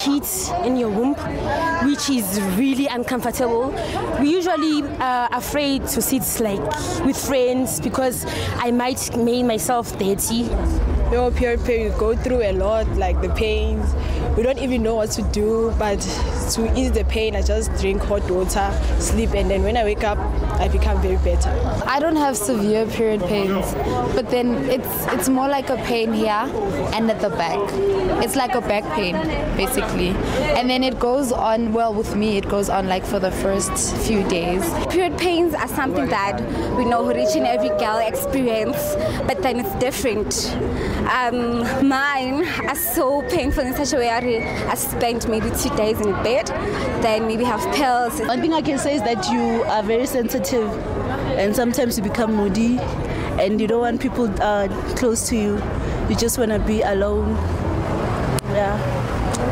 heat in your womb, which is really uncomfortable. We usually are afraid to sit like with friends because I might make myself dirty. Your period pain, we go through a lot, like the pains. We don't even know what to do, but to ease the pain, I just drink hot water, sleep, and then when I wake up, I become very better. I don't have severe period pains, but then it's more like a pain here and at the back. It's like a back pain, basically. And then it goes on, well, with me, it goes on like for the first few days. Period pains are something that we know each and every girl experience, but then it's different. Mine are so painful in such a way I spent maybe 2 days in bed, then maybe have pills. One thing I can say is that you are very sensitive and sometimes you become moody and you don't want people close to you. You just want to be alone. Yeah.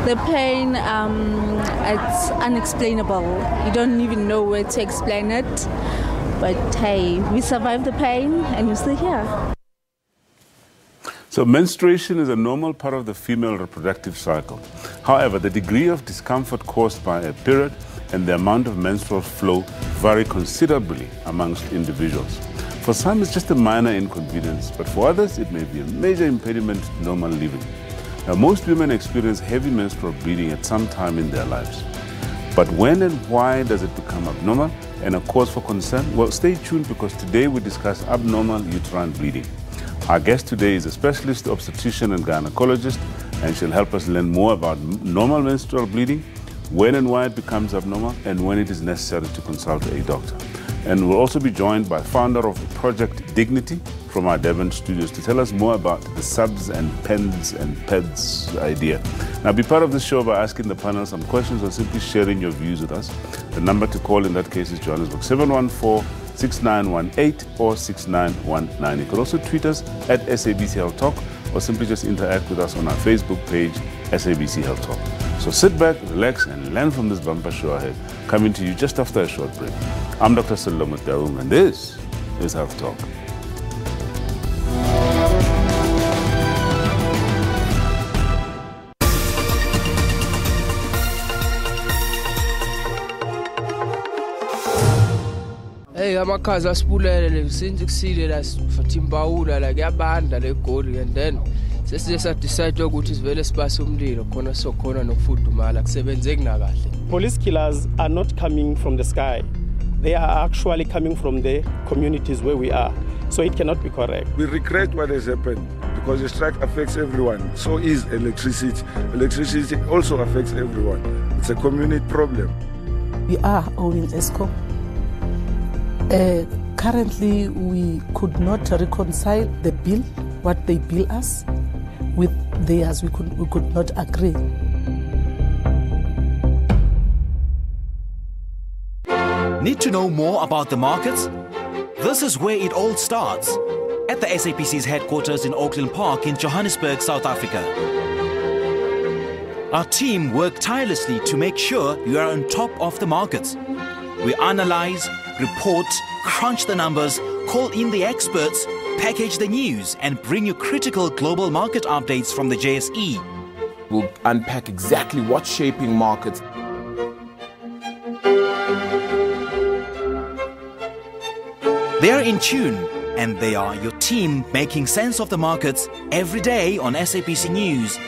The pain, it's unexplainable. You don't even know where to explain it. But hey, we survived the pain and we're still here. So menstruation is a normal part of the female reproductive cycle. However, the degree of discomfort caused by a period and the amount of menstrual flow vary considerably amongst individuals. For some, it's just a minor inconvenience, but for others, it may be a major impediment to normal living. Now, most women experience heavy menstrual bleeding at some time in their lives. But when and why does it become abnormal and a cause for concern? Well, stay tuned because today we discuss abnormal uterine bleeding. Our guest today is a specialist obstetrician and gynecologist, and she'll help us learn more about normal menstrual bleeding, when and why it becomes abnormal, and when it is necessary to consult a doctor. And we'll also be joined by founder of Project Dignity from our Devon studios to tell us more about the subs and pens and peds idea. Now, be part of this show by asking the panel some questions or simply sharing your views with us. The number to call in that case is Johannesburg 714-6918 or 6919. You can also tweet us at SABC Health Talk or simply just interact with us on our Facebook page, SABC Health Talk. So sit back, relax, and learn from this bumper show ahead, coming to you just after a short break. I'm Dr. Salomon Daum, and this is Health Talk. Hey, amakhazi asibulele since kusile la sifathimbaula la kuyabanda legoli and then sesize sadecide ukuthi sivele sibase umlilo khona sokhona nokufudumala kusebenzeki na kahle. Police killers are not coming from the sky. They are actually coming from the communities where we are. So it cannot be correct. We regret what has happened because the strike affects everyone. So is electricity. Electricity also affects everyone. It's a community problem. We are owing ESCO. Currently, we could not reconcile the bill, what they bill us, with theirs. We could not agree. Need to know more about the markets? This is where it all starts, at the SABC's headquarters in Auckland Park in Johannesburg, South Africa. Our team work tirelessly to make sure you are on top of the markets. We analyze, report, crunch the numbers, call in the experts, package the news, and bring you critical global market updates from the JSE. We'll unpack exactly what's shaping markets. They are in tune, and they are your team making sense of the markets every day on SABC News.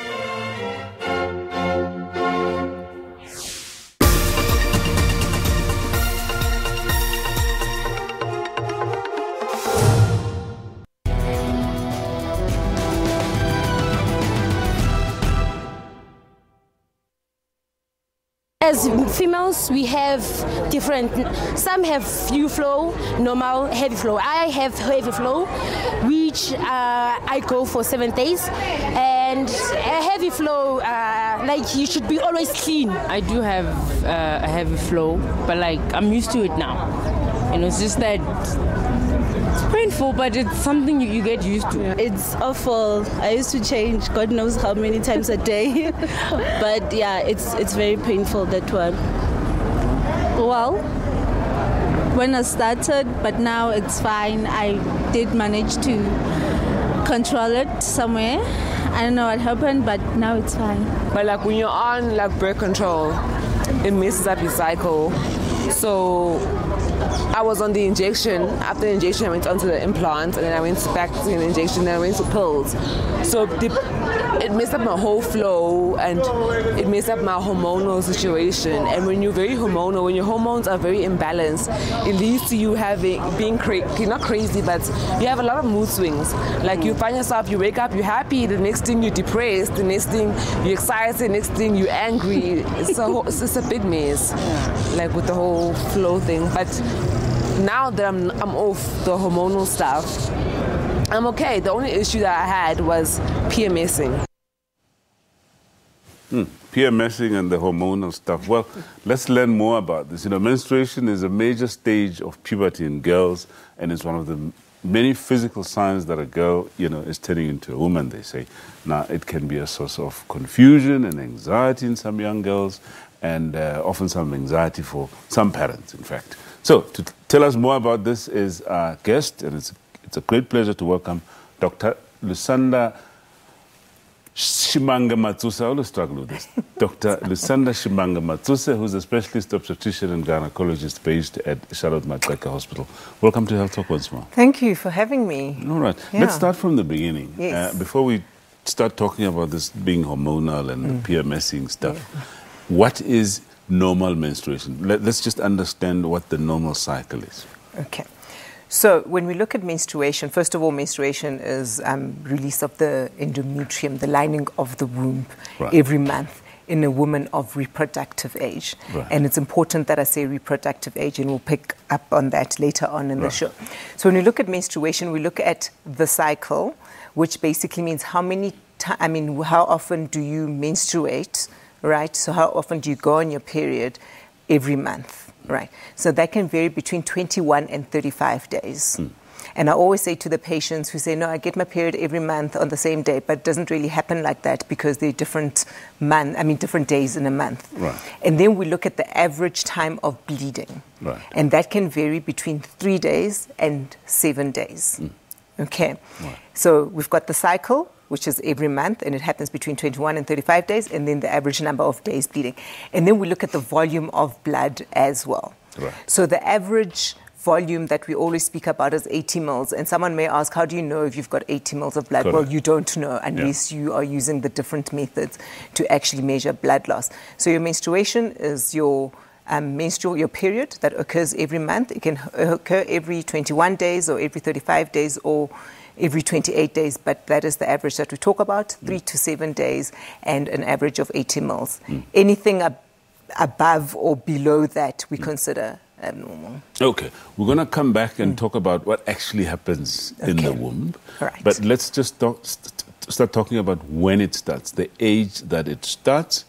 As females, we have different, some have few flow, normal, heavy flow. I have heavy flow, which I go for 7 days. And a heavy flow, like you should be always clean. I do have a heavy flow, but like I'm used to it now. You know, it's just that it's painful, but it's something you get used to. It's awful. I used to change God knows how many times a day. But yeah, it's very painful, that one. Well, when I started, but now it's fine. I did manage to control it somewhere. I don't know what happened, but now it's fine. But like when you're on like birth control, it messes up your cycle. So I was on the injection. After the injection, I went onto the implant, and then I went back to the injection, then I went to pills. So it messed up my whole flow, and it messed up my hormonal situation. And when you're very hormonal, when your hormones are very imbalanced, it leads to you being not crazy, but you have a lot of mood swings. Like you find yourself, you wake up, you're happy, the next thing you're depressed, the next thing you're excited, the next thing you're angry. It's just a big mess, like with the whole flow thing. But now that I'm off the hormonal stuff, I'm okay. The only issue that I had was PMSing. PMSing and the hormonal stuff. Well, let's learn more about this. Menstruation is a major stage of puberty in girls, and it's one of the many physical signs that a girl, is turning into a woman, they say. Now, it can be a source of confusion and anxiety in some young girls, and often some anxiety for some parents, in fact. So, to tell us more about this is our guest, and it's a great pleasure to welcome Dr. Lusanda Shimanga Matsuse. I always struggle with this. Dr. Lusanda Shimanga Matsuse, who's a specialist obstetrician and gynecologist based at Charlotte Maxeke Hospital. Welcome to Health Talk once more. Thank you for having me. All right. Yeah. Let's start from the beginning. Yes. Before we start talking about this being hormonal and PMSing stuff, what is normal menstruation? Let's just understand what the normal cycle is. Okay. So when we look at menstruation, first of all, menstruation is release of the endometrium, the lining of the womb, every month in a woman of reproductive age. Right. And it's important that I say reproductive age, and we'll pick up on that later on in the show. So when we look at menstruation, we look at the cycle, which basically means how often do you menstruate, right? So how often do you go on your period every month? Right. So that can vary between 21 and 35 days. And I always say to the patients who say, no, I get my period every month on the same day, but it doesn't really happen like that because there are different days in a month. Right. And then we look at the average time of bleeding. Right. And that can vary between 3 days and 7 days. Okay. Right. So we've got the cycle, which is every month, and it happens between 21 and 35 days, and then the average number of days bleeding. And then we look at the volume of blood as well. Right. So the average volume that we always speak about is 80 mils, and someone may ask, how do you know if you've got 80 mils of blood? Correct. Well, you don't know unless you are using the different methods to actually measure blood loss. So your menstruation is your period that occurs every month. It can occur every 21 days or every 35 days or every 28 days, but that is the average that we talk about, 3 to 7 days, and an average of 80 mils. Anything above or below that we consider abnormal. Okay, we're going to come back and talk about what actually happens in the womb. Right. But let's just start talking about when it starts, the age that it starts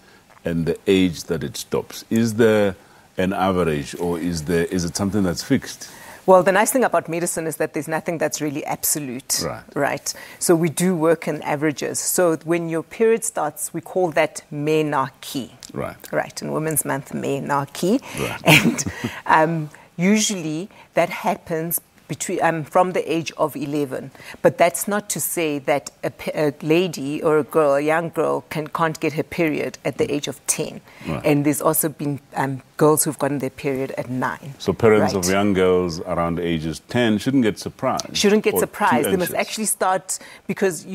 and the age that it stops. Is there an average, or is it something that's fixed? Well, the nice thing about medicine is that there's nothing that's really absolute, right? So we do work in averages. So when your period starts, we call that menarche. Right, in Women's Month, menarche. Right. And usually that happens from the age of 11. But that's not to say that a lady or a young girl can't get her period at the age of 10. Right. And there's also been girls who've gotten their period at 9. So parents of young girls around the ages 10 shouldn't get surprised. They must actually start, because,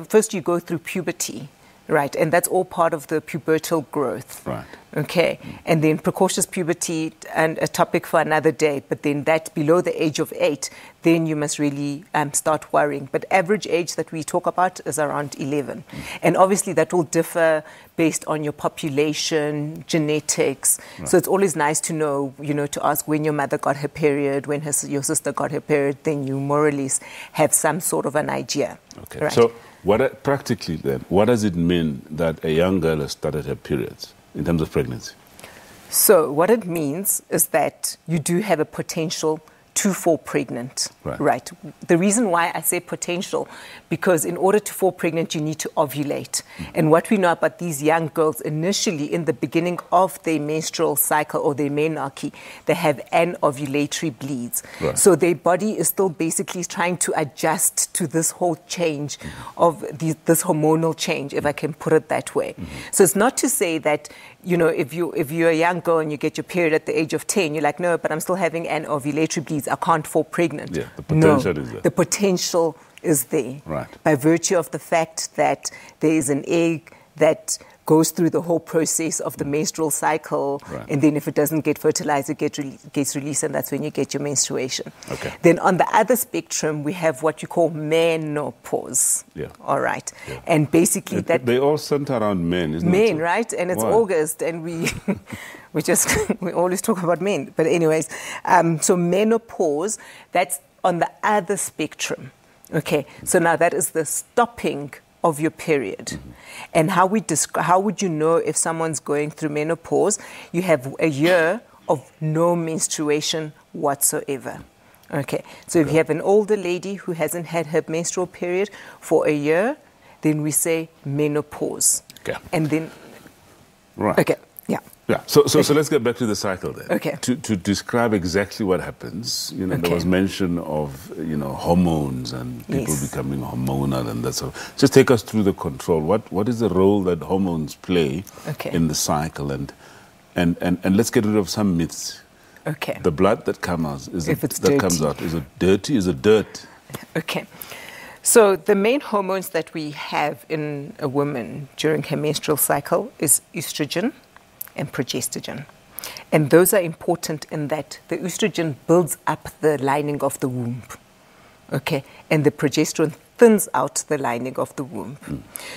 first you go through puberty. Right, and that's all part of the pubertal growth. Right. Okay, and then precocious puberty, and a topic for another day, but then that below the age of 8, then you must really start worrying. But average age that we talk about is around 11. And obviously that will differ based on your population, genetics. Right. So it's always nice to know, to ask when your mother got her period, when your sister got her period, then you more or less have some sort of an idea. Okay, right? So practically then, what does it mean that a young girl has started her periods in terms of pregnancy? So what it means is that you do have a potential to fall pregnant. Right. The reason why I say potential, because in order to fall pregnant, you need to ovulate. And what we know about these young girls, initially in the beginning of their menstrual cycle or their menarche, they have anovulatory bleeds. Right. So their body is still basically trying to adjust to this whole change of this hormonal change, if I can put it that way. So it's not to say that, you know, if you're a young girl and you get your period at the age of 10, you're like, no, but I'm still having anovulatory bleeds, I can't fall pregnant. Yeah, the potential is there. The potential is there. Right. By virtue of the fact that there is an egg that goes through the whole process of the menstrual cycle, and then if it doesn't get fertilized, it gets released, and that's when you get your menstruation. Okay. Then on the other spectrum, we have what you call menopause. Yeah. All right. Yeah. And basically that... They all center around men, isn't it? Men, right? And it's Why? August, and we we always talk about men. But anyways, so menopause, that's on the other spectrum. Okay. So now that is the stopping of your period. And how would you know if someone's going through menopause? You have a year of no menstruation whatsoever. Okay, so if you have an older lady who hasn't had her menstrual period for a year, then we say menopause. Okay. And then... Right. Okay, yeah. Yeah, so let's get back to the cycle then. Okay. To describe exactly what happens, you know, there was mention of, you know, hormones and people becoming hormonal and that sort of. Just take us through the control. What is the role that hormones play in the cycle, and let's get rid of some myths. Okay. The blood that comes out, comes out, is it dirty? Is it dirt? Okay. So the main hormones that we have in a woman during her menstrual cycle is estrogen and progesterone. And those are important in that the estrogen builds up the lining of the womb, okay? And the progesterone thins out the lining of the womb.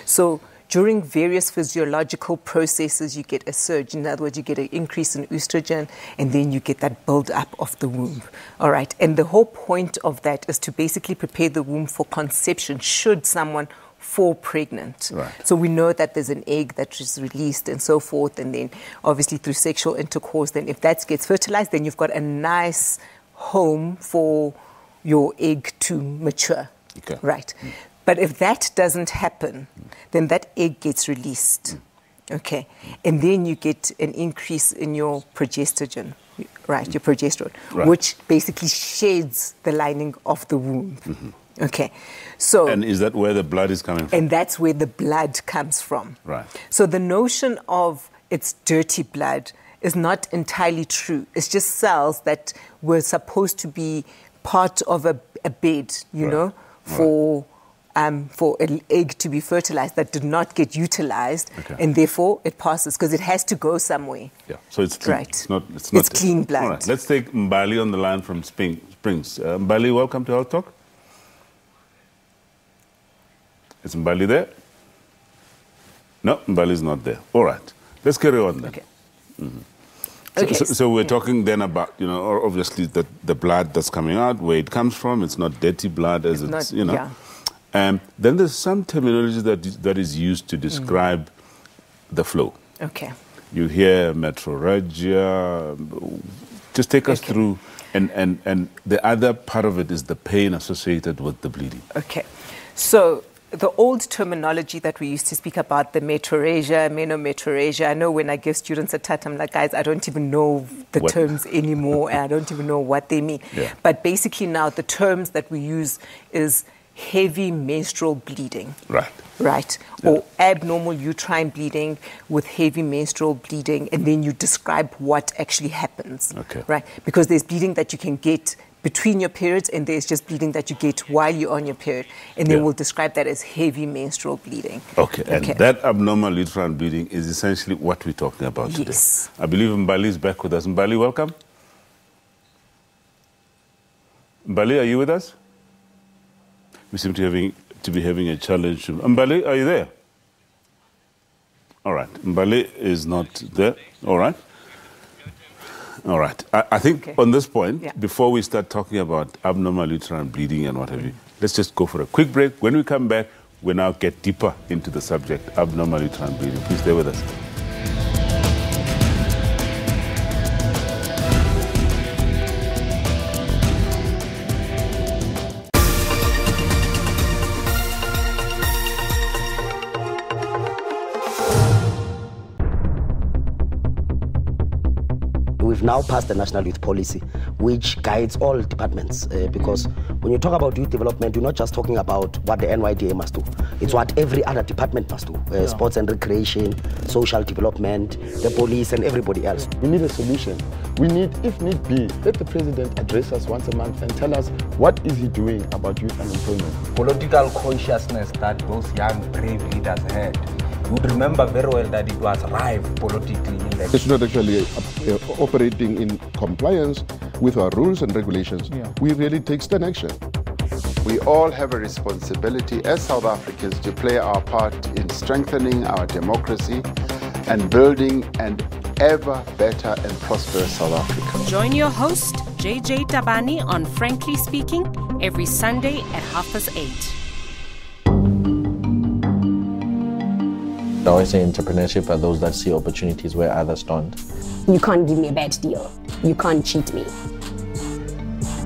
So during various physiological processes, you get a surge. In other words, you get an increase in estrogen, and then you get that build-up of the womb. All right? And the whole point of that is to basically prepare the womb for conception should someone fall pregnant. Right. So we know that there's an egg that is released and so forth, and then obviously through sexual intercourse, then if that gets fertilized, then you've got a nice home for your egg to mature. Okay. Right. But if that doesn't happen, then that egg gets released, okay? And then you get an increase in your progesterone, right, your progesterone, which basically shades the lining of the womb, okay? So, and is that where the blood is coming from? And that's where the blood comes from. Right. So the notion of it's dirty blood is not entirely true. It's just cells that were supposed to be part of a bed, you know, for an egg to be fertilized that did not get utilized, and therefore it passes because it has to go somewhere. Yeah, so it's clean. Right. It's not clean blood. All right, let's take Mbali on the line from Springs. Mbali, welcome to Health Talk. Is Mbali there? No, Mbali is not there. All right, let's carry on then. Okay. So we're talking then about, you know, obviously the blood that's coming out, where it comes from. It's not dirty blood, as it's you know. Yeah. Then there's some terminology that is used to describe the flow. Okay. You hear metrorrhagia. Just take us through, and the other part of it is the pain associated with the bleeding. Okay. So the old terminology that we used to speak about, the metrorrhagia, menometrorrhagia, I know when I give students a TAT, I'm like, guys, I don't even know the terms anymore, and I don't even know what they mean. Yeah. But basically now the terms that we use is heavy menstrual bleeding. Right. Right. Yeah. Or abnormal uterine bleeding with heavy menstrual bleeding, and then you describe what actually happens. Okay. Right. Because there's bleeding that you can get between your periods, and there's just bleeding that you get while you're on your period. And then we'll describe that as heavy menstrual bleeding. Okay. And that abnormal uterine bleeding is essentially what we're talking about today. Yes. I believe Mbali is back with us. Mbali, welcome. Mbali, are you with us? We seem to be having a challenge. Mbali, are you there? All right. Mbali is not there. All right. All right. I think on this point, before we start talking about abnormal uterine bleeding and what have you, let's just go for a quick break. When we come back, we now get deeper into the subject, abnormal uterine bleeding. Please stay with us. we've now passed the National Youth Policy, which guides all departments. Because when you talk about youth development, you're not just talking about what the NYDA must do. It's what every other department must do. Sports and recreation, social development, the police, and everybody else. We need a solution. We need, if need be, let the president address us once a month and tell us what is he doing about youth unemployment. Political consciousness that those young brave leaders had. You would remember very well that it was rife politically. It's not actually operating in compliance with our rules and regulations. We really take stern action. We all have a responsibility as South Africans to play our part in strengthening our democracy and building an ever better and prosperous South Africa. Join your host, JJ Tabani, on Frankly Speaking every Sunday at 8:30. I always say entrepreneurship are those that see opportunities where others don't. You can't give me a bad deal. You can't cheat me.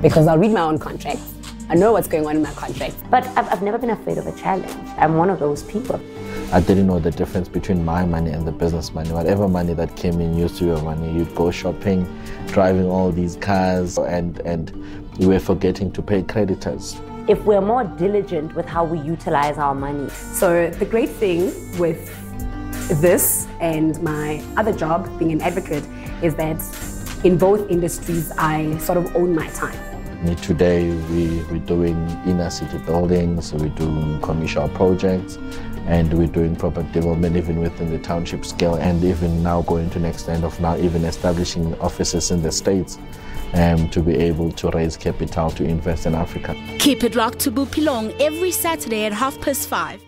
Because I'll read my own contract. I know what's going on in my contract. But I've never been afraid of a challenge. I'm one of those people. I didn't know the difference between my money and the business money. Whatever money that came in used to be your money. You'd go shopping, driving all these cars, and you were forgetting to pay creditors. If we're more diligent with how we utilize our money. So the great thing with this and my other job, being an advocate, is that in both industries, I sort of own my time. Today, we're doing inner city buildings, we're doing commercial projects, and we're doing property development even within the township scale, and even now going to the extent of now even establishing offices in the States to be able to raise capital to invest in Africa. Keep it locked to Bupilong every Saturday at 5:30.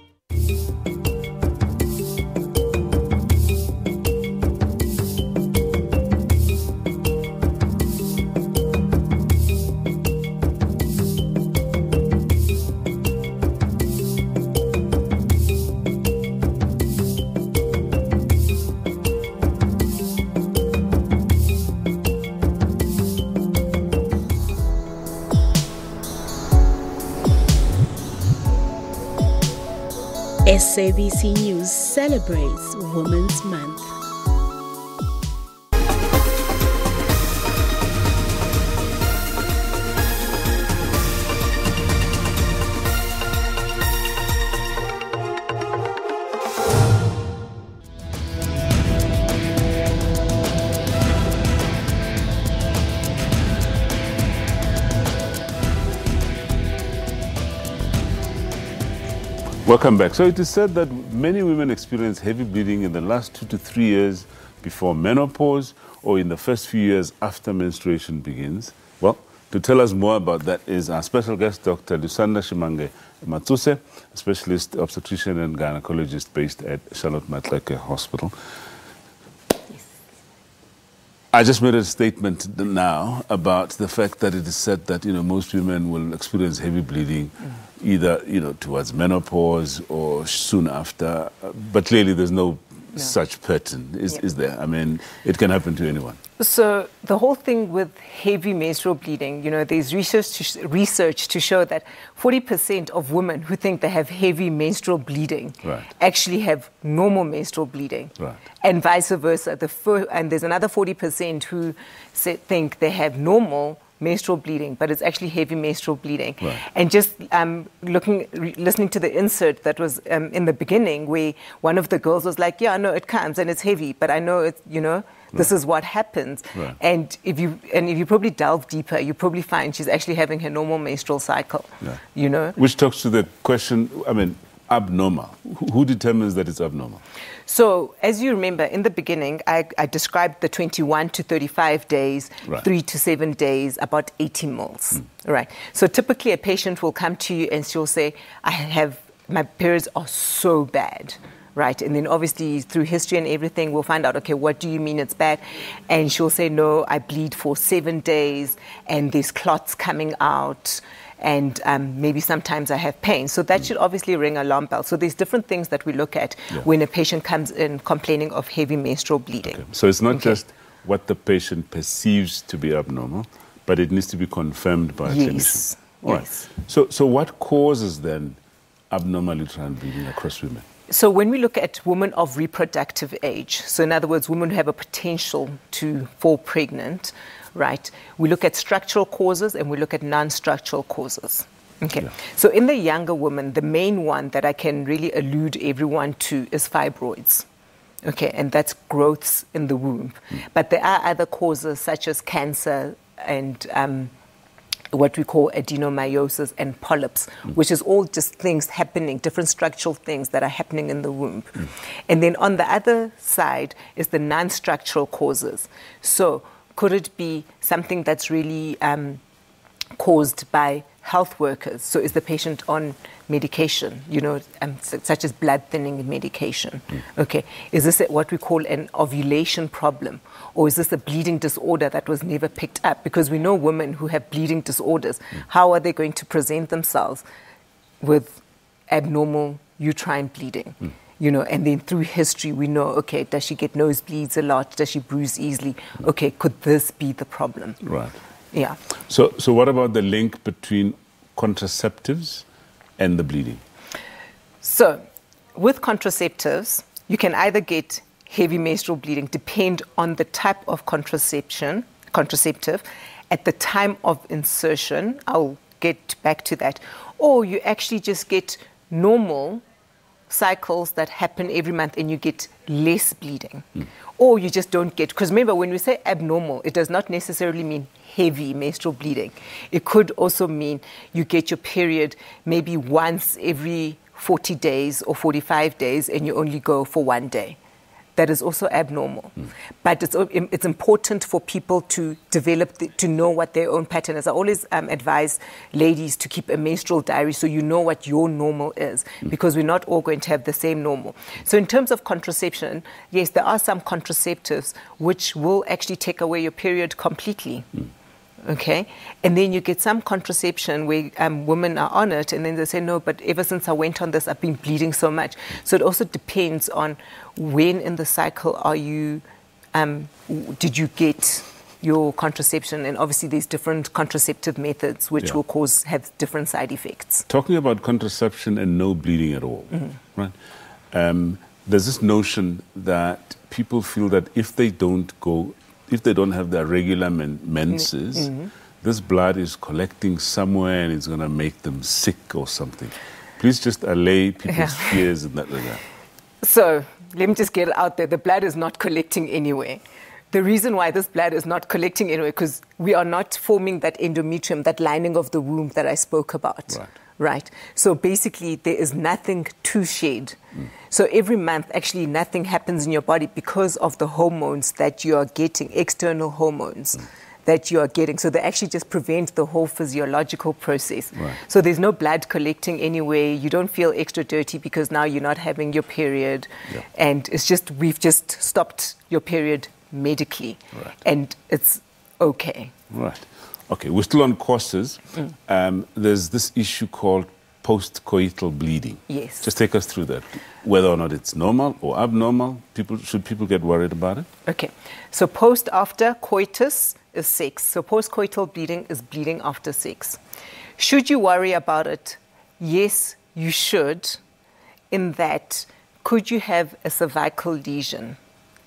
SABC News celebrates Women's Month. Welcome back. So it is said that many women experience heavy bleeding in the last 2 to 3 years before menopause or in the first few years after menstruation begins. Well, to tell us more about that is our special guest, Dr. Lusanda Shimange Matsuse, a specialist obstetrician and gynecologist based at Charlotte Maxeke Hospital. I just made a statement now about the fact that it is said that, most women will experience heavy bleeding either, towards menopause or soon after. But clearly there's no such pattern, is there? I mean, it can happen to anyone. So the whole thing with heavy menstrual bleeding, there's research to show that 40% of women who think they have heavy menstrual bleeding actually have normal menstrual bleeding, and vice versa. And there's another 40% who think they have normal menstrual bleeding, but it's actually heavy menstrual bleeding. And just listening to the insert that was in the beginning, where one of the girls was like, "Yeah, no, it comes and it's heavy, but I know it's this is what happens." And if you probably delve deeper, you probably find she's actually having her normal menstrual cycle. Which talks to the question, abnormal. Who determines that it's abnormal? So, as you remember, in the beginning, I described the 21 to 35 days, 3 to 7 days, about 80 mils. Right. So, typically, a patient will come to you and she'll say, my periods are so bad. Right. And then obviously through history and everything, we'll find out, okay, what do you mean it's bad? And she'll say, no, I bleed for 7 days and there's clots coming out. And maybe sometimes I have pain. So that should obviously ring alarm bells. So there's different things that we look at when a patient comes in complaining of heavy menstrual bleeding. Okay. So it's not just what the patient perceives to be abnormal, but it needs to be confirmed by a clinician. All right. So what causes then abnormal uterine bleeding across women? So when we look at women of reproductive age, so in other words, women who have a potential to fall pregnant, right, we look at structural causes and we look at non-structural causes. Okay. Yeah. So in the younger women, the main one that I can really allude everyone to is fibroids. Okay, and that's growths in the womb. But there are other causes such as cancer and what we call adenomyosis and polyps, which is all just things happening, different structural things that are happening in the womb. And then on the other side is the non-structural causes. So could it be something that's really caused by health workers? So is the patient on medication, such as blood thinning medication? Okay. Is this what we call an ovulation problem? Or is this a bleeding disorder that was never picked up? Because we know women who have bleeding disorders, how are they going to present themselves with abnormal uterine bleeding? And then through history, we know, okay, does she get nosebleeds a lot? Does she bruise easily? Okay, could this be the problem? Right. Yeah. So what about the link between contraceptives and the bleeding? So with contraceptives, you can either get heavy menstrual bleeding, depend on the type of contraceptive, at the time of insertion. I'll get back to that. Or you actually just get normal cycles that happen every month and you get less bleeding. Or you just don't get, because remember, when we say abnormal, it does not necessarily mean heavy menstrual bleeding. It could also mean you get your period maybe once every 40 days or 45 days and you only go for 1 day. That is also abnormal. But it's important for people to develop, to know what their own pattern is. I always advise ladies to keep a menstrual diary so you know what your normal is, because we're not all going to have the same normal. So in terms of contraception, yes, there are some contraceptives which will actually take away your period completely. Okay, and then you get some contraception where women are on it and then they say, no, but ever since I went on this, I've been bleeding so much. So it also depends on when in the cycle are you, did you get your contraception? And obviously there's different contraceptive methods which will have different side effects. Talking about contraception and no bleeding at all, right? There's this notion that people feel that if they don't have their regular menses, this blood is collecting somewhere and it's going to make them sick or something. Please just allay people's fears in that regard. So let me just get it out there. The blood is not collecting anywhere. The reason why this blood is not collecting anywhere, because we are not forming that endometrium, that lining of the womb that I spoke about. Right. So basically, there is nothing to shed. So every month, actually, nothing happens in your body because of the hormones that you are getting, external hormones that you are getting. So they actually just prevent the whole physiological process. So there's no blood collecting anywhere. You don't feel extra dirty because now you're not having your period. And it's just, we've just stopped your period medically. And it's okay. Okay, we're still on causes. There's this issue called post-coital bleeding. Yes. Just take us through that. Whether or not it's normal or abnormal, should people get worried about it? Okay. So post-after coitus is sex. So post-coital bleeding is bleeding after sex. Should you worry about it? Yes, you should. In that, could you have a cervical lesion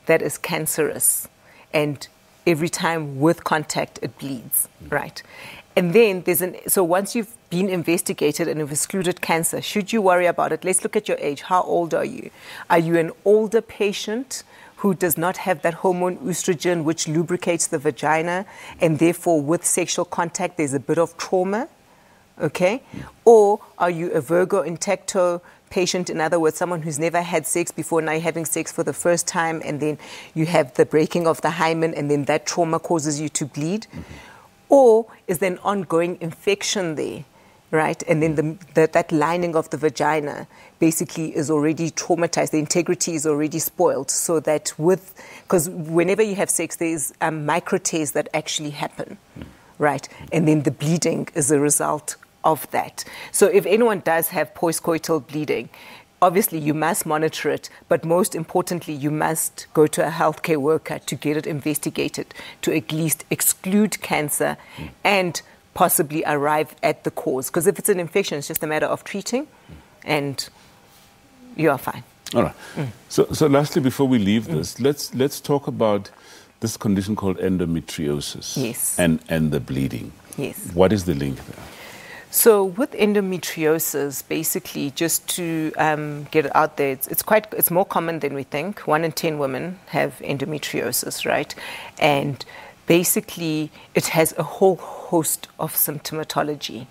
that is cancerous and every time with contact, it bleeds, right? And then so once you've been investigated and have excluded cancer, should you worry about it? Let's look at your age. How old are you? Are you an older patient who does not have that hormone estrogen which lubricates the vagina and therefore with sexual contact there's a bit of trauma, okay? Or are you a Virgo intacto patient, in other words, someone who's never had sex before, now you're having sex for the first time, and then you have the breaking of the hymen, and then that trauma causes you to bleed? Or is there an ongoing infection there, right? And then that lining of the vagina basically is already traumatized. The integrity is already spoiled, so that because whenever you have sex, there's micro tears that actually happen, right? And then the bleeding is a result of that. So if anyone does have postcoital bleeding, obviously you must monitor it, but most importantly, you must go to a healthcare worker to get it investigated, to at least exclude cancer and possibly arrive at the cause. Because if it's an infection, it's just a matter of treating and you are fine. All right. So lastly, before we leave this, let's talk about this condition called endometriosis. Yes. And the bleeding. Yes. What is the link there? So with endometriosis, basically, just to get it out there, it's more common than we think. 1 in 10 women have endometriosis, right? And basically, it has a whole host of symptomatology,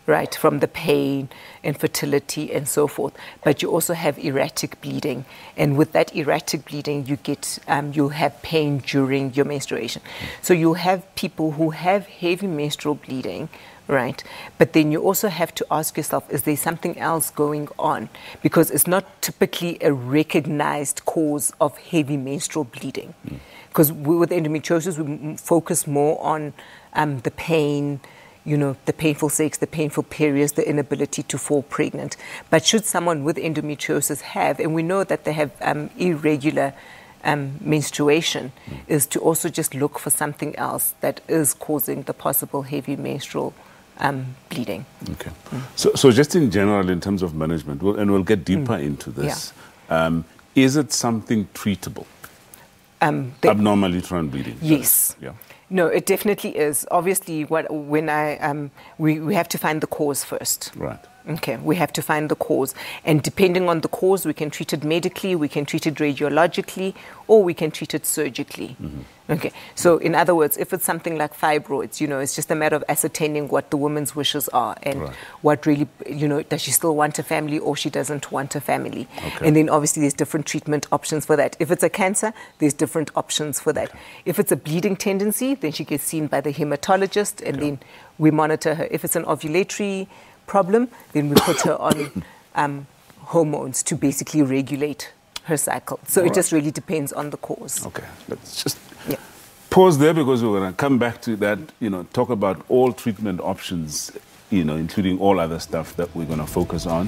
right? From the pain, infertility, and so forth. But you also have erratic bleeding, and with that erratic bleeding, you'll have pain during your menstruation. So you'll have people who have heavy menstrual bleeding, right? But then you also have to ask yourself, is there something else going on? Because it's not typically a recognized cause of heavy menstrual bleeding. Because with endometriosis, we focus more on the pain, the painful sex, the painful periods, the inability to fall pregnant. But should someone with endometriosis have, and we know that they have irregular menstruation, is to also just look for something else that is causing the possible heavy menstrual bleeding. Okay. So just in general, in terms of management, we'll get deeper into this. Yeah. Is it something treatable? Abnormal uterine bleeding? Yes. Yeah. No, it definitely is. Obviously, we have to find the cause first. Right. Okay, we have to find the cause. And depending on the cause, we can treat it medically, we can treat it radiologically, or we can treat it surgically. Okay, so in other words, if it's something like fibroids, it's just a matter of ascertaining what the woman's wishes are and what really, does she still want a family or she doesn't want a family. Okay. And then obviously there's different treatment options for that. If it's a cancer, there's different options for that. If it's a bleeding tendency, then she gets seen by the hematologist and then we monitor her. If it's an ovulatory problem, then we put her on hormones to basically regulate her cycle. So it just really depends on the cause. Okay, let's just pause there because we're going to come back to that, talk about all treatment options, including all other stuff that we're going to focus on,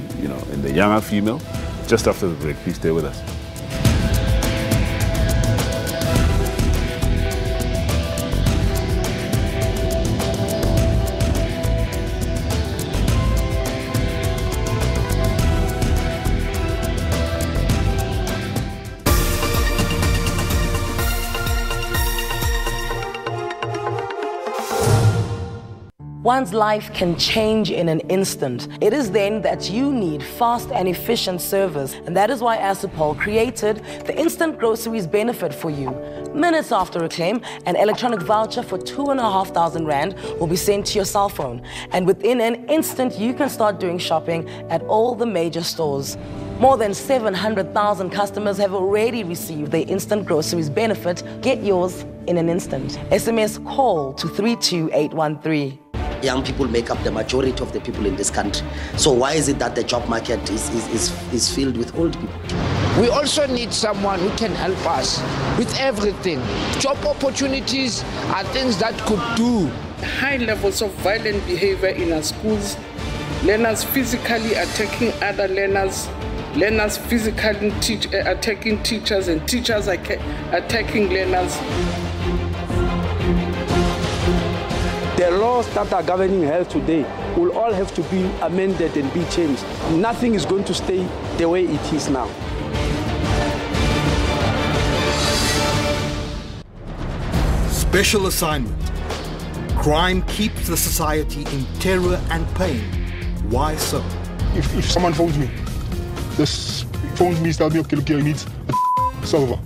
in the younger female, just after the break. Please stay with us. One's life can change in an instant. It is then that you need fast and efficient service. And that is why Asupol created the Instant Groceries benefit for you. Minutes after a claim, an electronic voucher for 2,500 Rand will be sent to your cell phone. And within an instant, you can start doing shopping at all the major stores. More than 700,000 customers have already received the Instant Groceries benefit. Get yours in an instant. SMS call to 32813. Young people make up the majority of the people in this country. So why is it that the job market is filled with old people? We also need someone who can help us with everything. Job opportunities are things that could do. High levels of violent behavior in our schools, learners physically attacking other learners, learners physically attacking teachers, and teachers attacking learners. The laws that are governing health today will all have to be amended and be changed. Nothing is going to stay the way it is now. Special assignment. Crime keeps the society in terror and pain. Why so? If someone phones me, tells me, okay, look, I need a solver,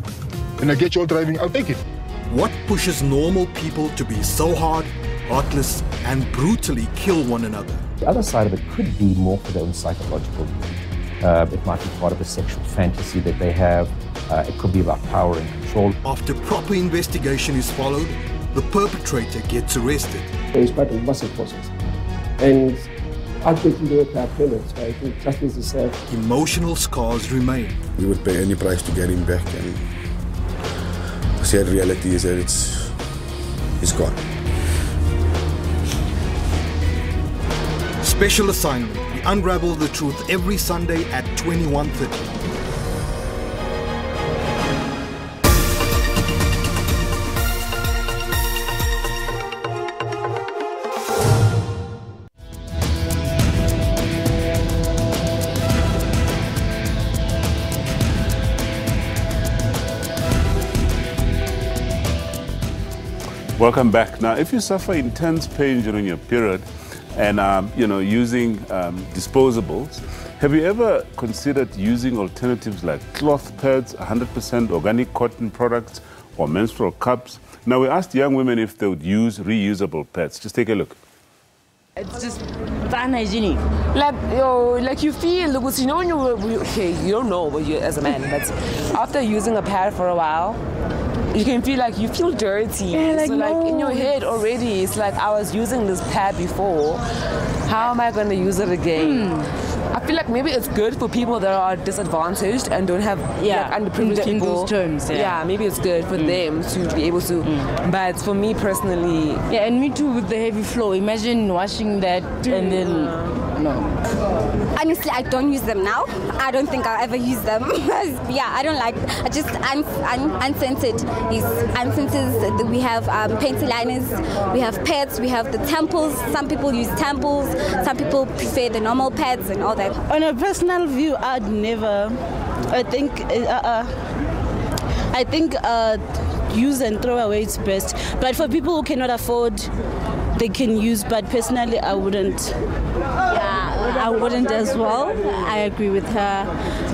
and I get you all driving, I'll take it. What pushes normal people to be so hard, heartless, and brutally kill one another? The other side of it could be more for their own psychological need. It might be part of a sexual fantasy that they have. It could be about power and control. After proper investigation is followed, the perpetrator gets arrested. It's quite a massive process. And ultimately, they will pay payments. I think justice is served. Emotional scars remain. We would pay any price to get him back, and the sad reality is that it's gone. Special assignment. We unravel the truth every Sunday at 21:30. Welcome back. Now, if you suffer intense pain during your period and using disposables, have you ever considered using alternatives like cloth pads, 100% organic cotton products, or menstrual cups? Now, we asked young women if they would use reusable pads. Just take a look. It's just unhygienic. Like you feel, because you know when you don't know but you as a man, but after using a pad for a while, you can feel like you feel dirty. Yeah, so like in your head already, it's like I was using this pad before. How am I going to use it again? I feel like maybe it's good for people that are disadvantaged and don't have underprivileged people. In those terms, yeah, maybe it's good for them to be able to. But for me personally, yeah, and me too with the heavy flow. Imagine washing that and then no. Honestly, I don't use them now. I don't think I'll ever use them. Yeah, I don't like. I just unscented. Unscented. We have panty liners. We have pads. We have the tampons. Some people use tampons. Some people prefer the normal pads and all that. On a personal view, I'd never. I think use and throw away is best. But for people who cannot afford, they can use. But personally, I wouldn't. Yeah, I wouldn't as well. I agree with her.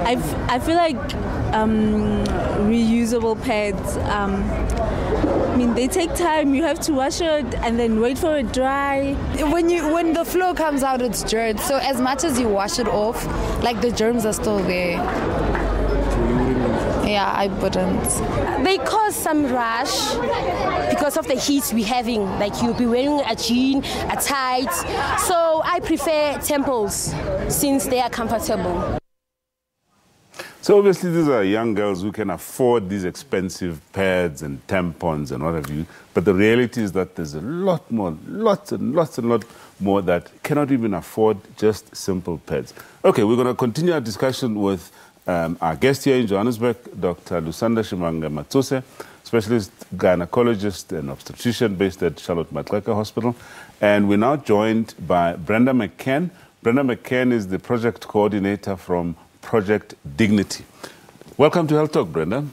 I feel like reusable pads. I mean, they take time. You have to wash it and then wait for it dry. When the flow comes out, it's dirt. So as much as you wash it off, like the germs are still there. Yeah, I wouldn't. They cause some rash because of the heat we're having. Like you'll be wearing a jean, a tight. So I prefer temples since they are comfortable. So obviously these are young girls who can afford these expensive pads and tampons and what have you. But the reality is that there's a lot more, lots and lots more that cannot even afford just simple pads. Okay, we're going to continue our discussion with our guest here in Johannesburg, Dr. Lusanda Shimanga Matsose, specialist gynecologist and obstetrician based at Charlotte Maxeke Hospital. And we're now joined by Brenda McCann. Brenda McCann is the project coordinator from Project Dignity. Welcome to Health Talk, Brenda.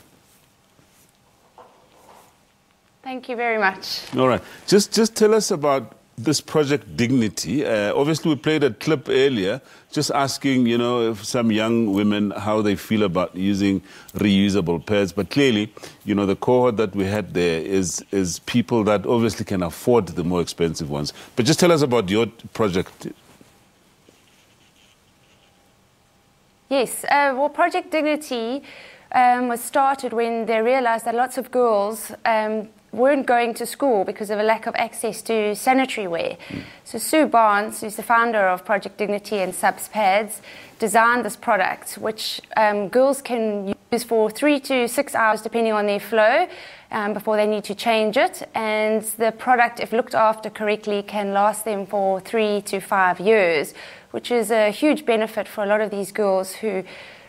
Thank you very much. All right. Just tell us about this Project Dignity. Obviously, we played a clip earlier just asking, if some young women how they feel about using reusable pads. But clearly, the cohort that we had there is people that obviously can afford the more expensive ones. But just tell us about your project. Yes, well, Project Dignity was started when they realized that lots of girls weren't going to school because of a lack of access to sanitary wear. So Sue Barnes, who's the founder of Project Dignity and Subs Pads, designed this product, which girls can use for 3 to 6 hours, depending on their flow, before they need to change it. And the product, if looked after correctly, can last them for 3 to 5 years, which is a huge benefit for a lot of these girls who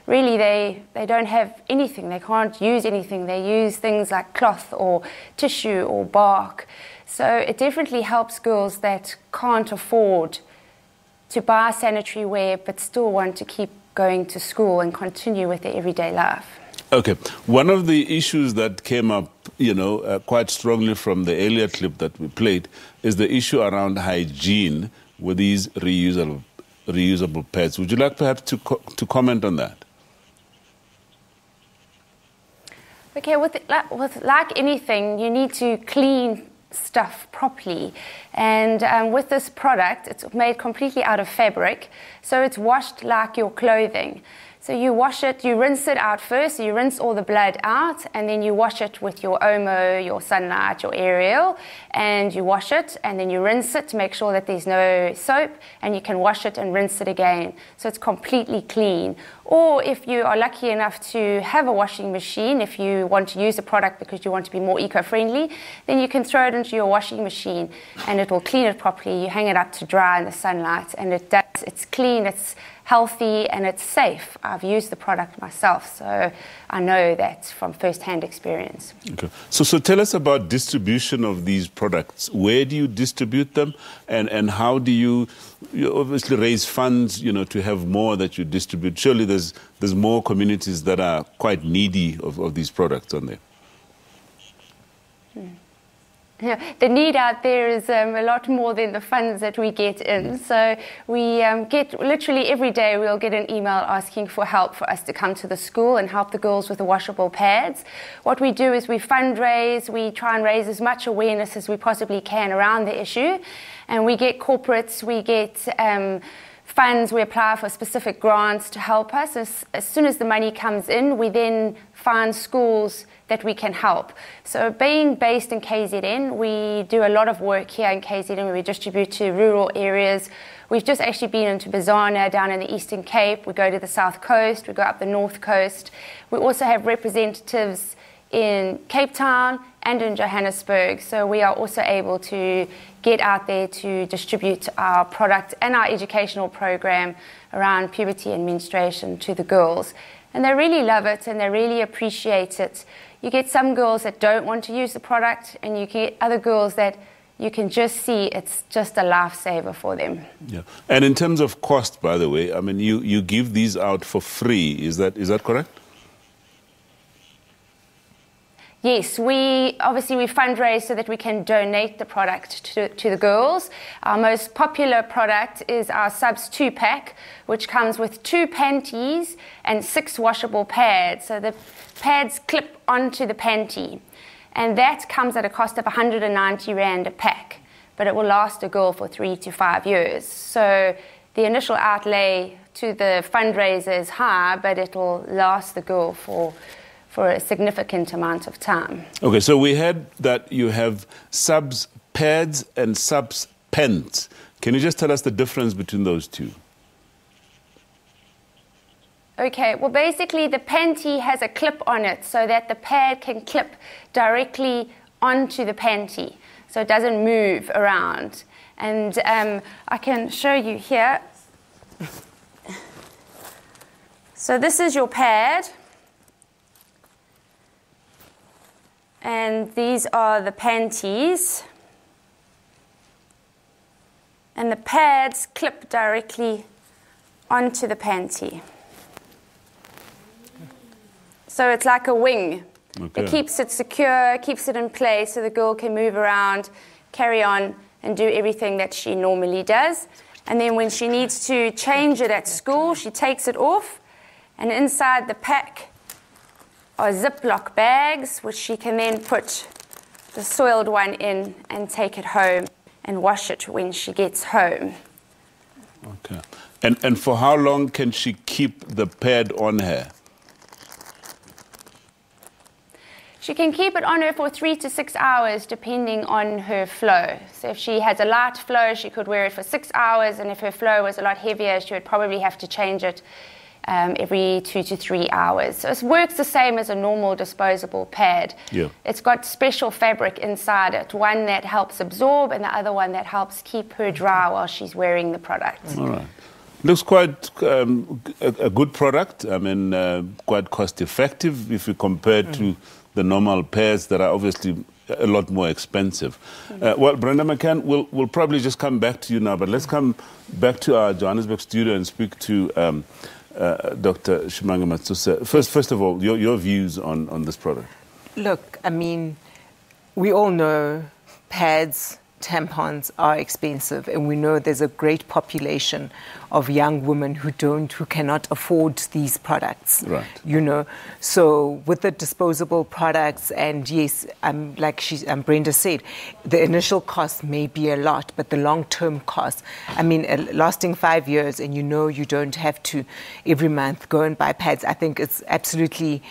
really they don't have anything. They can't use anything. They use things like cloth or tissue or bark. So it definitely helps girls that can't afford to buy sanitary wear but still want to keep going to school and continue with their everyday life. Okay. One of the issues that came up, quite strongly from the earlier clip that we played is the issue around hygiene with these reusable pads. Would you like perhaps to comment on that? Okay, with like anything, you need to clean stuff properly. And with this product, it's made completely out of fabric, so it's washed like your clothing. So you wash it, you rinse it out first, so you rinse all the blood out, and then you wash it with your Omo, your Sunlight, your Ariel, and you wash it, and then you rinse it to make sure that there's no soap, and you can wash it and rinse it again. So it's completely clean. Or if you are lucky enough to have a washing machine, if you want to use a product because you want to be more eco-friendly, then you can throw it into your washing machine and it will clean it properly. You hang it up to dry in the sunlight and it's clean, it's healthy and it's safe. I've used the product myself, so I know that from first-hand experience. Okay. So tell us about distribution of these products. Where do you distribute them, and how do you obviously raise funds, to have more that you distribute? Surely there's more communities that are quite needy of these products on there. Yeah, the need out there is a lot more than the funds that we get in. So we get literally every day we'll get an email asking for help for us to come to the school and help the girls with the washable pads. What we do is we fundraise, we try and raise as much awareness as we possibly can around the issue. And we get corporates, we get funds, we apply for specific grants to help us. As soon as the money comes in, we then find schools that we can help. So being based in KZN, we do a lot of work here in KZN where we distribute to rural areas. We've just actually been into Bizana down in the Eastern Cape. We go to the South Coast, we go up the North Coast. We also have representatives in Cape Town and in Johannesburg. So we are also able to get out there to distribute our product and our educational program around puberty and menstruation to the girls. And they really love it and they really appreciate it. You get some girls that don't want to use the product, and you get other girls that you can just see it's just a lifesaver for them. Yeah. And in terms of cost, by the way, I mean, you give these out for free. Is that correct? Yes, we fundraise so that we can donate the product to the girls. Our most popular product is our Subs 2-pack, which comes with 2 panties and 6 washable pads. So the pads clip onto the panty. And that comes at a cost of 190 Rand a pack. But it will last a girl for 3 to 5 years. So the initial outlay to the fundraiser is high, but it will last the girl for a significant amount of time. Okay, so we had that you have Subs pads and Subs pants. Can you just tell us the difference between those two? Okay, well basically the panty has a clip on it so that the pad can clip directly onto the panty so it doesn't move around. And I can show you here. So this is your pad. And these are the panties. And the pads clip directly onto the panty. So it's like a wing. Okay. It keeps it secure, keeps it in place so the girl can move around, carry on, and do everything that she normally does. And then when she needs to change it at school, she takes it off. And inside the pack are Ziploc bags, which she can then put the soiled one in and take it home and wash it when she gets home. Okay. And for how long can she keep the pad on her? She can keep it on her for 3 to 6 hours, depending on her flow. So if she has a light flow, she could wear it for 6 hours, and if her flow was a lot heavier, she would probably have to change it every 2 to 3 hours. So it works the same as a normal disposable pad. Yeah. It's got special fabric inside it, one that helps absorb and the other one that helps keep her dry while she's wearing the product. All right. Looks quite a good product. I mean, quite cost effective if you compare it to the normal pads that are obviously a lot more expensive. Well, Brenda McCann, we'll probably just come back to you now, but let's come back to our Johannesburg studio and speak to Dr. Shimanga Matsusa. First of all, your views on this product. Look, I mean, we all know pads, tampons are expensive, and we know there's a great population of young women who cannot afford these products. Right. You know, so with the disposable products, and yes, like Brenda said, the initial cost may be a lot, but the long-term cost, I mean, lasting 5 years, and you don't have to every month go and buy pads. I think it's absolutely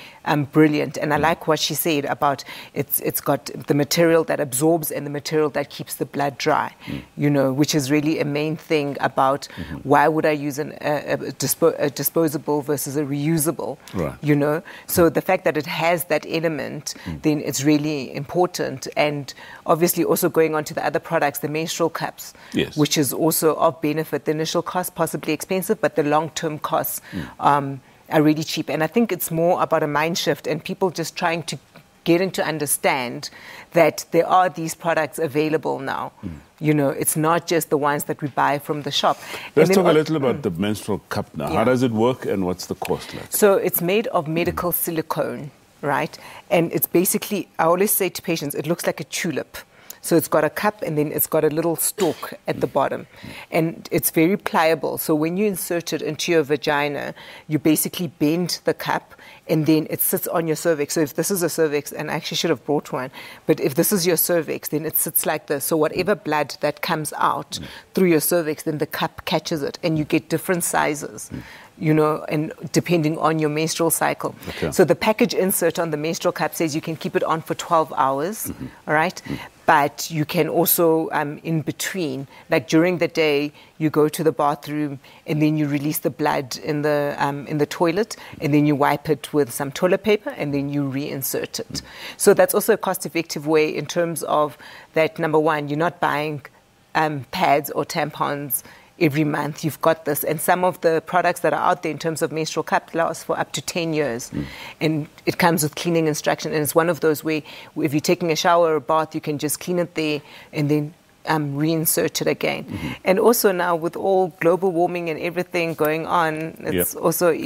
brilliant, and I like what she said about it's got the material that absorbs and the material that keeps the blood dry. You know, which is really a main thing about why would I use a disposable versus a reusable? Right. You know, so the fact that it has that element, then it's really important. And obviously, also going on to the other products, the menstrual cups, yes, which is also of benefit. The initial cost possibly expensive, but the long-term costs are really cheap. And I think it's more about a mind shift and people just trying to getting to understand that there are these products available now. You know, it's not just the ones that we buy from the shop. Let's talk a little about the menstrual cup now. Yeah. How does it work and what's the cost like? So it's made of medical silicone, right? And it's basically, I always say to patients, it looks like a tulip. So it's got a cup and then it's got a little stalk at the bottom. And it's very pliable. So when you insert it into your vagina, you basically bend the cup and then it sits on your cervix. So if this is a cervix, and I actually should have brought one, but if this is your cervix, then it sits like this. So whatever blood that comes out through your cervix, then the cup catches it, and you get different sizes, you know, and depending on your menstrual cycle. Okay. So the package insert on the menstrual cup says you can keep it on for 12 hours, all right? But you can also, in between, like during the day, you go to the bathroom and then you release the blood in the toilet, and then you wipe it with some toilet paper and then you reinsert it. So that's also a cost-effective way in terms of that, number one, you're not buying pads or tampons every month. You've got this. And some of the products that are out there in terms of menstrual cup last for up to 10 years. And it comes with cleaning instruction. And it's one of those where if you're taking a shower or a bath, you can just clean it there and then reinsert it again. And also now with all global warming and everything going on, it's also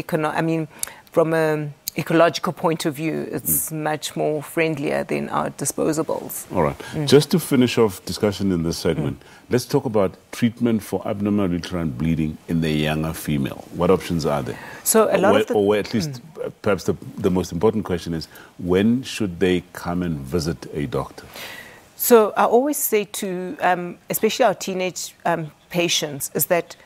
from a ecological point of view, it's much more friendlier than our disposables. All right. Just to finish off discussion in this segment, let's talk about treatment for abnormal uterine bleeding in the younger female. What options are there? So a lot of the... Or at least, perhaps the most important question is, when should they come and visit a doctor? So I always say to, especially our teenage patients, is that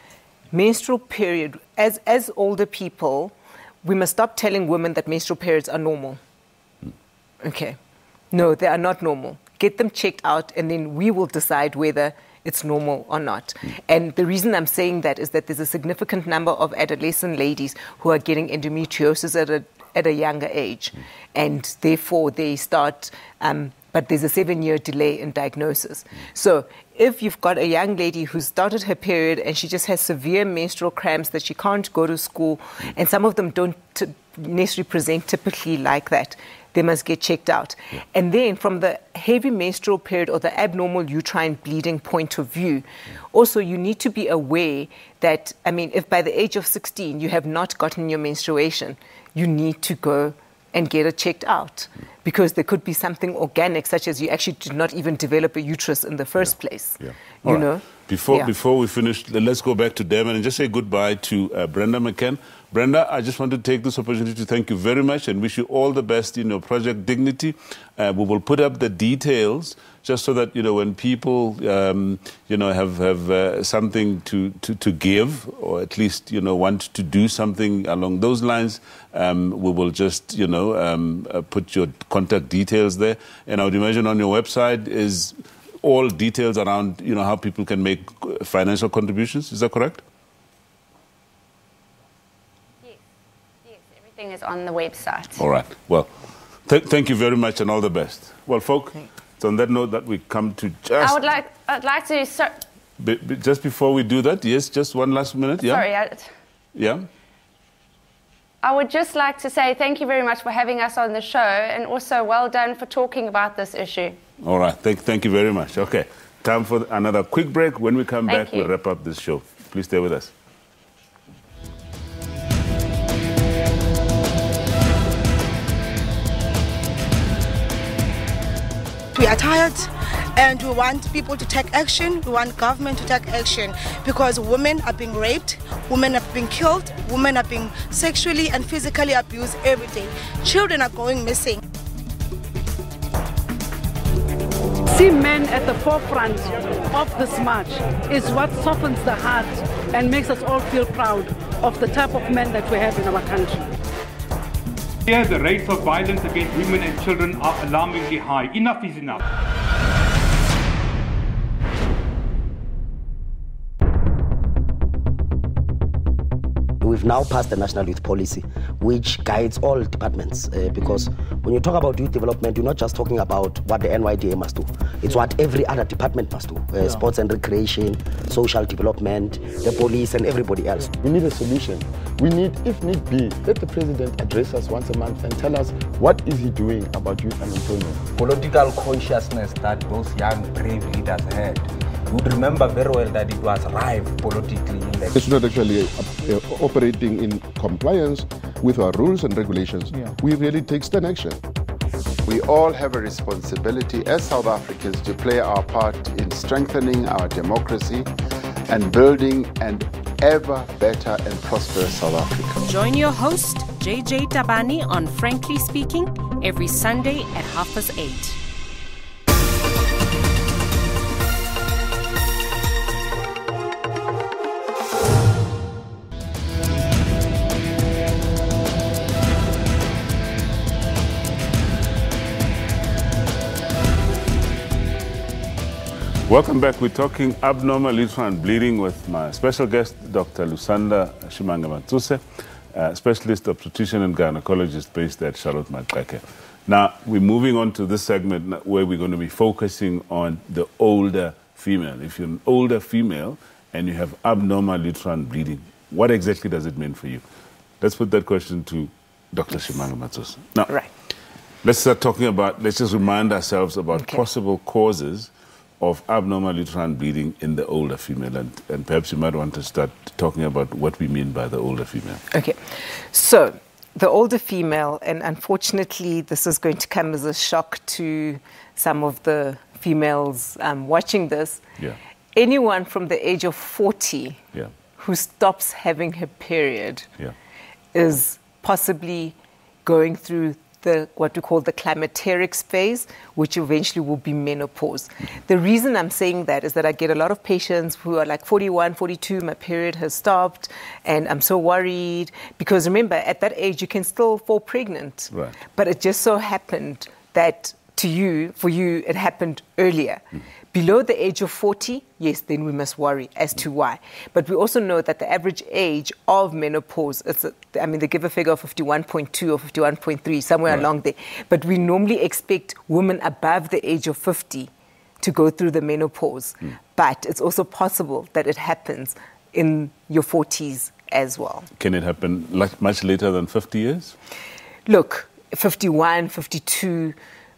menstrual period, as older people, we must stop telling women that menstrual periods are normal. Okay. No, they are not normal. Get them checked out, and then we will decide whether it's normal or not. And the reason I'm saying that is that there's a significant number of adolescent ladies who are getting endometriosis at a younger age. And therefore, they start... but there's a 7-year delay in diagnosis. So if you've got a young lady who's started her period and she just has severe menstrual cramps that she can't go to school, and some of them don't necessarily present typically like that, they must get checked out. And then from the heavy menstrual period or the abnormal uterine bleeding point of view, also you need to be aware that, if by the age of 16 you have not gotten your menstruation, you need to go and get it checked out, because there could be something organic, such as you actually did not even develop a uterus in the first place. You know? Before we finish, let's go back to Durban and just say goodbye to Brenda McCann. Brenda, I just want to take this opportunity to thank you very much and wish you all the best in your Project Dignity. We will put up the details just so that, when people, have something to give, or at least, want to do something along those lines, we will just, put your contact details there. And I would imagine on your website is all details around, how people can make financial contributions. Is that correct? Everything is on the website. All right. Well, thank you very much and all the best. Well, folk, it's on that note that we come to just... I'd like to... just before we do that, yes, just one last minute. Yeah? Sorry. I would just like to say thank you very much for having us on the show, and also well done for talking about this issue. All right. Thank you very much. Okay. Time for another quick break. When we come back, we'll wrap up this show. Please stay with us. We are tired and we want people to take action. We want government to take action, because women are being raped, women are being killed, women are being sexually and physically abused every day. Children are going missing. See men at the forefront of this march is what softens the heart and makes us all feel proud of the type of men that we have in our country. Here, the rates of violence against women and children are alarmingly high. Enough is enough. We've now passed the National Youth Policy, which guides all departments, because when you talk about youth development, you're not just talking about what the NYDA must do. It's what every other department must do. Sports and recreation, social development, the police, and everybody else. We need a solution. We need, if need be, let the president address us once a month and tell us what is he doing about youth unemployment. Political consciousness that those young, brave leaders had. You would remember very well that it was rife politically. It's not actually operating in compliance with our rules and regulations. We really take stern action. We all have a responsibility as South Africans to play our part in strengthening our democracy and building an ever better and prosperous South Africa. Join your host, JJ Tabani, on Frankly Speaking every Sunday at 8:30. Welcome back. We're talking abnormal uterine bleeding with my special guest, Dr. Lusanda Shimanga-Matsuse, specialist obstetrician and gynecologist based at Charlotte Maxeke. Now, we're moving on to this segment where we're going to be focusing on the older female. If you're an older female and you have abnormal uterine bleeding, what exactly does it mean for you? Let's put that question to Dr. Shimanga-Matsuse. Now, let's start talking about, let's just remind ourselves about possible causes of abnormal uterine bleeding in the older female, and perhaps you might want to start talking about what we mean by the older female. Okay, so the older female, and unfortunately this is going to come as a shock to some of the females watching this, anyone from the age of 40 who stops having her period is possibly going through what we call the climacteric phase, which eventually will be menopause. The reason I'm saying that is that I get a lot of patients who are like 41, 42, my period has stopped, and I'm so worried. Because remember, at that age, you can still fall pregnant. Right. But it just so happened that for you, it happened earlier. Below the age of 40, yes, then we must worry as to why. But we also know that the average age of menopause, they give a figure of 51.2 or 51.3, somewhere along there. But we normally expect women above the age of 50 to go through the menopause. But it's also possible that it happens in your 40s as well. Can it happen much later than 50 years? Look, 51, 52,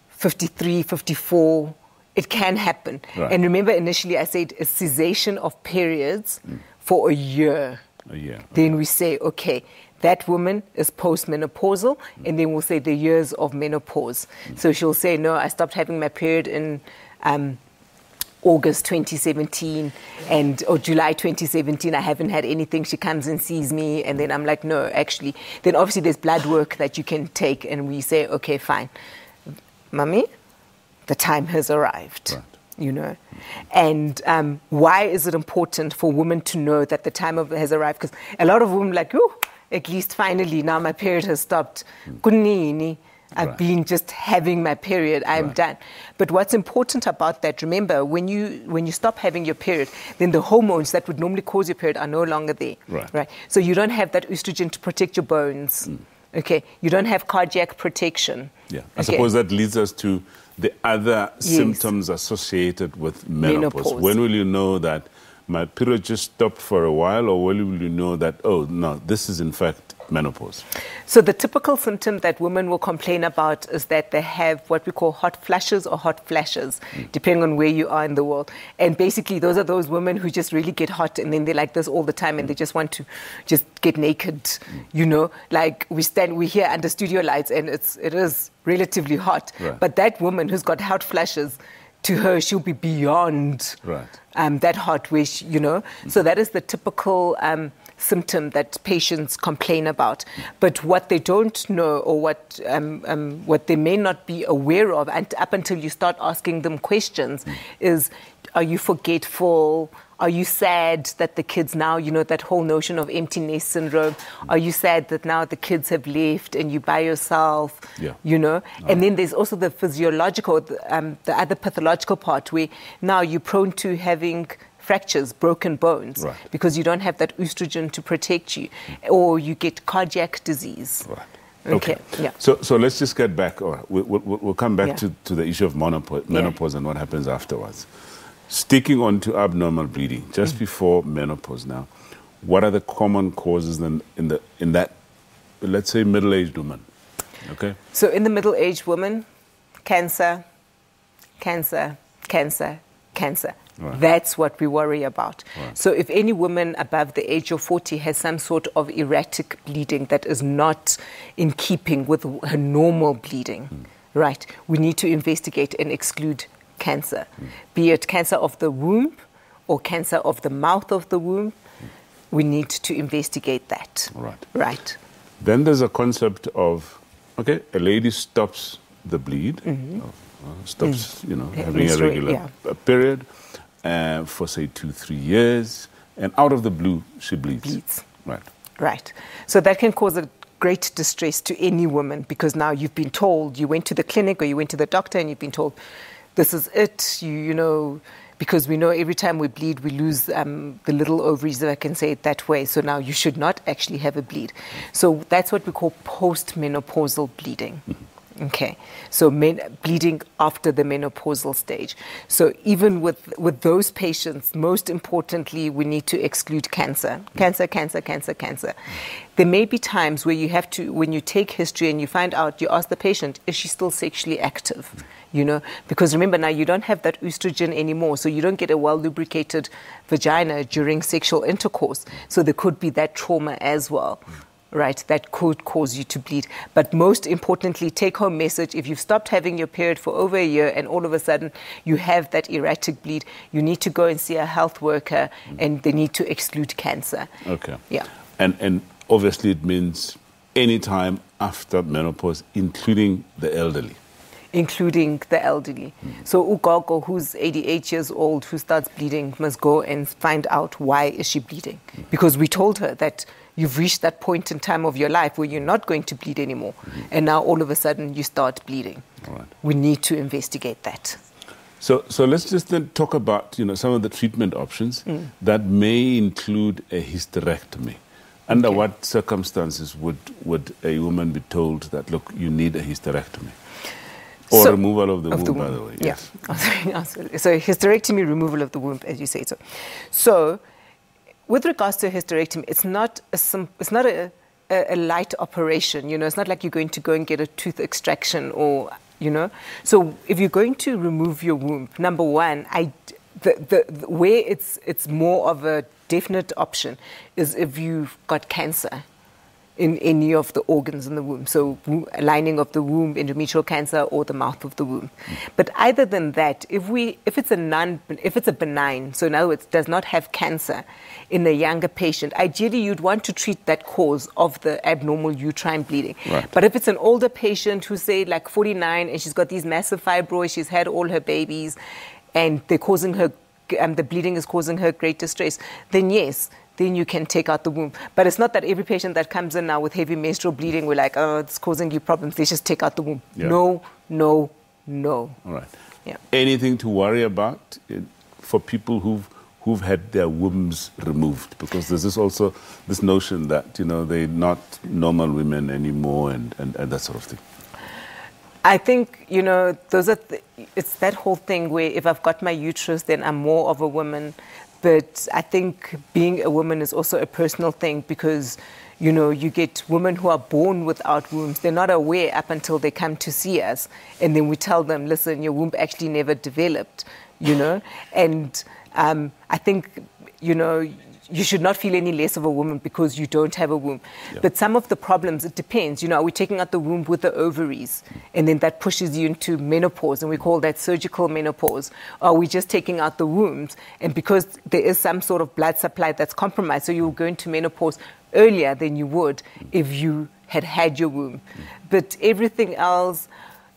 53, 54... it can happen. Right. And remember, initially I said a cessation of periods for a year. Then we say, okay, that woman is postmenopausal, and then we'll say the years of menopause. So she'll say, no, I stopped having my period in August 2017 or July 2017. I haven't had anything. She comes and sees me, and then I'm like, no, actually. Then obviously there's blood work that you can take, and we say, okay, fine. Mummy, the time has arrived, And why is it important for women to know that the time has arrived? Because a lot of women are like, oh, at least finally, now my period has stopped. I've been just having my period, I'm done. But what's important about that, remember, when you stop having your period, then the hormones that would normally cause your period are no longer there. Right? So you don't have that estrogen to protect your bones. Okay, you don't have cardiac protection. I suppose that leads us to the other symptoms associated with menopause. When will you know that my period just stopped for a while, or when will you know that, oh, no, this is in fact menopause? So the typical symptom that women will complain about is that they have what we call hot flushes or hot flashes, depending on where you are in the world. And basically, those are those women who just really get hot, and then they're like this all the time, and they just want to just get naked, Like we're here under studio lights, and it is relatively hot. But that woman who's got hot flashes, to her, she'll be beyond that hot wish, So that is the typical symptom that patients complain about. But what they don't know, or what they may not be aware of, and up until you start asking them questions, is, are you forgetful? Are you sad that the kids now, that whole notion of empty nest syndrome? Are you sad that now the kids have left and you're by yourself? And then there's also the physiological, the other pathological part, where now you're prone to having fractures, broken bones, because you don't have that estrogen to protect you, or you get cardiac disease. Okay. So let's just get back, or we'll come back to the issue of menopause and what happens afterwards. Sticking on to abnormal bleeding, just before menopause now, what are the common causes in that, let's say, middle-aged woman? Okay. So in the middle-aged woman, cancer, cancer, cancer, cancer. That's what we worry about. So if any woman above the age of 40 has some sort of erratic bleeding that is not in keeping with her normal bleeding, right, we need to investigate and exclude cancer, be it cancer of the womb or cancer of the mouth of the womb. We need to investigate that. Right. Right. Then there's a concept of, okay, a lady stops the bleed, stops, having a regular period for, say, 2-3 years, and out of the blue, she bleeds. Right. Right. So that can cause a great distress to any woman, because now you've been told, you went to the clinic or you went to the doctor and you've been told, this is it, you know, because we know every time we bleed, we lose the little ovaries, if I can say it that way. So now you should not actually have a bleed. So that's what we call post-menopausal bleeding. Okay, so bleeding after the menopausal stage. So even with those patients, most importantly, we need to exclude cancer. Cancer. There may be times where you have to, when you take history and you find out, you ask the patient, is she still sexually active? You know, because remember now you don't have that estrogen anymore, so you don't get a well-lubricated vagina during sexual intercourse. So there could be that trauma as well. Right, that could cause you to bleed. But most importantly, take-home message, if you've stopped having your period for over a year and all of a sudden you have that erratic bleed, you need to go and see a health worker and they need to exclude cancer. Okay. Yeah. And obviously it means any time after menopause, including the elderly. Including the elderly. So Ugogo, who's 88 years old, who starts bleeding, must go and find out why is she bleeding. Because we told her that you've reached that point in time of your life where you're not going to bleed anymore. And now all of a sudden you start bleeding. Right. We need to investigate that. So let's just then talk about, some of the treatment options that may include a hysterectomy. Under what circumstances would a woman be told that, look, you need a hysterectomy? Or removal of the womb, by the way. Yes. Yeah. So hysterectomy, removal of the womb, as you say. So with regards to a hysterectomy, it's not a light operation. It's not like you're going to go and get a tooth extraction or, So if you're going to remove your womb, number one, where it's more of a definite option is if you've got cancer in any of the organs in the womb. So lining of the womb, endometrial cancer, or the mouth of the womb. But other than that, if it's a benign, so in other words, does not have cancer in a younger patient, ideally you'd want to treat that cause of the abnormal uterine bleeding. Right. But if it's an older patient who's say like 49 and she's got these massive fibroids, she's had all her babies, and they're causing her, the bleeding is causing her great distress, then yes, then you can take out the womb. But it's not that every patient that comes in now with heavy menstrual bleeding, we're like, oh, it's causing you problems, let's just take out the womb. Yeah. No. All right. Yeah. Anything to worry about for people who've had their wombs removed? Because there's this notion that, they're not normal women anymore and that sort of thing. I think, it's that whole thing where if I've got my uterus, then I'm more of a woman. But I think being a woman is also a personal thing because, you get women who are born without wombs. They're not aware up until they come to see us. And then we tell them, listen, your womb actually never developed, And I think, you should not feel any less of a woman because you don't have a womb. Yeah. But some of the problems, it depends. Are we taking out the womb with the ovaries? And then that pushes you into menopause, and we call that surgical menopause. Are we just taking out the wombs? And because there is some sort of blood supply that's compromised, so you'll go into menopause earlier than you would if you had your womb. But everything else,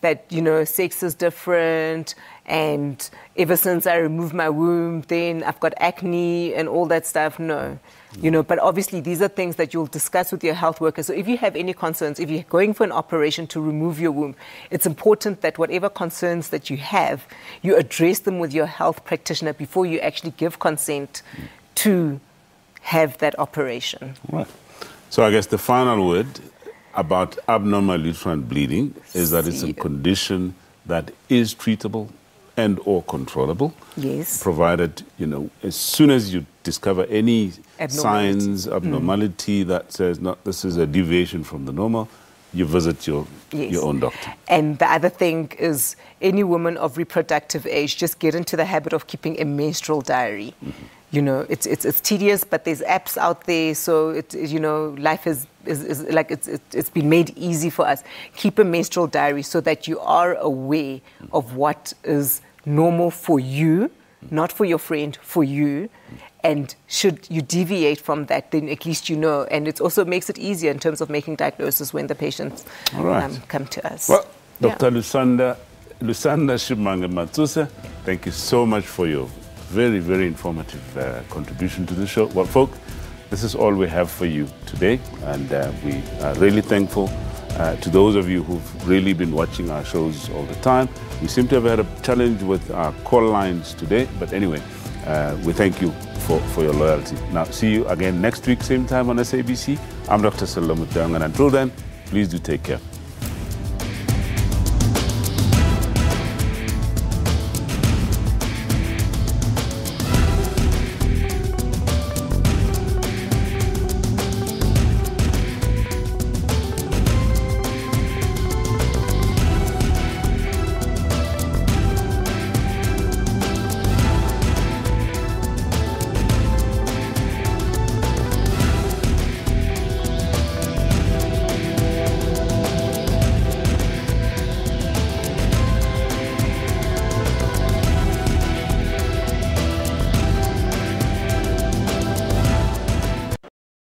that, sex is different, and ever since I removed my womb, then I've got acne and all that stuff, no. But obviously these are things that you'll discuss with your health worker. So if you have any concerns, if you're going for an operation to remove your womb, it's important that whatever concerns that you have, you address them with your health practitioner before you actually give consent to have that operation. Right. So I guess the final word about abnormal uterine bleeding is that it's a condition that is treatable and or controllable. Yes. Provided, as soon as you discover any signs, abnormality that says, no, this is a deviation from the normal, you visit your own doctor. And the other thing is any woman of reproductive age, just get into the habit of keeping a menstrual diary. It's tedious, but there's apps out there, so life has it's been made easy for us. Keep a menstrual diary so that you are aware of what is normal for you, not for your friend, for you. And should you deviate from that, then at least you know. And it also makes it easier in terms of making diagnosis when the patients come to us. Well, Dr. Lusanda Shimanga Matsusa, thank you so much for your very, very informative contribution to the show. Well, folks, this is all we have for you today. And we are really thankful to those of you who've really been watching our shows all the time. We seem to have had a challenge with our call lines today. But anyway, we thank you for your loyalty. Now, see you again next week, same time on SABC. I'm Dr. Salamutang, and until then, please do take care.